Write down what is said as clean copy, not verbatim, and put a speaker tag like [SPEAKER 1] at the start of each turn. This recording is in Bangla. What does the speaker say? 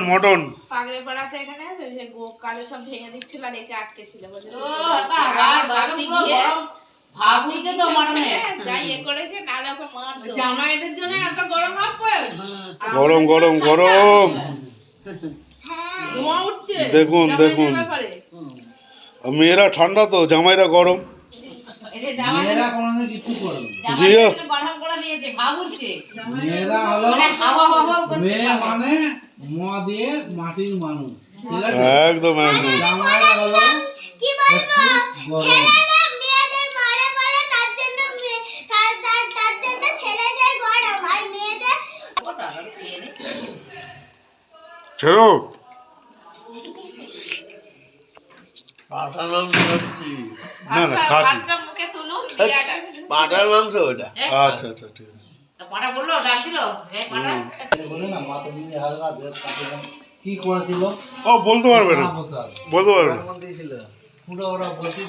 [SPEAKER 1] মটন
[SPEAKER 2] পাগড়ে পাড়াতে এখানে কালে সব ভেঙে দিচ্ছিল আর একে আটকে ছিল বলে
[SPEAKER 3] ভাবুছে তো মটনে
[SPEAKER 2] যাই এ করেছে নালে ওকে মারতো জামাইদের জন্য এত গরম হবে
[SPEAKER 1] গরম গরম গরম
[SPEAKER 2] ধোঁয়া উঠছে
[SPEAKER 1] দেখুন দেখুন মেয়েরা ঠান্ডা তো জামাইরা গরম
[SPEAKER 3] মেয়েরা কোনোদিন কিছু করবে
[SPEAKER 1] জিও
[SPEAKER 3] গরম করে দিয়েছে ভাবুছে
[SPEAKER 4] মেয়েরা হলো
[SPEAKER 3] হাওয়া হাওয়া
[SPEAKER 4] মেয়ে মানে মোয়া দিয়ে মাটির মানুষ ঠিক আছে
[SPEAKER 1] একদম একদম
[SPEAKER 4] জামাইরা হলো
[SPEAKER 5] কি বলবো
[SPEAKER 4] গরম।
[SPEAKER 5] ছেলেরা মেয়েদের মারে বলে তার জন্য তার জন্য ছেলেদের গরম আর মেয়েদের
[SPEAKER 3] ওটা খেয়ে নে
[SPEAKER 1] ছেড়ো
[SPEAKER 6] পাঠার মাংস খাচ্ছি
[SPEAKER 1] না না খাসি
[SPEAKER 2] ভাতটা মুখে তুলুন
[SPEAKER 6] পাঠার মাংস ওটা
[SPEAKER 1] আচ্ছা আচ্ছা ঠিক আছে
[SPEAKER 3] পাটা বললো ডাকছিল এই পাটা
[SPEAKER 4] বলে না মা তুমি হালকা কি করেছিল
[SPEAKER 1] ও বলতে পারবে না
[SPEAKER 4] বলতে হবে
[SPEAKER 1] বলতে পারবে না
[SPEAKER 4] দিয়েছিল পুরো ওরা বলতে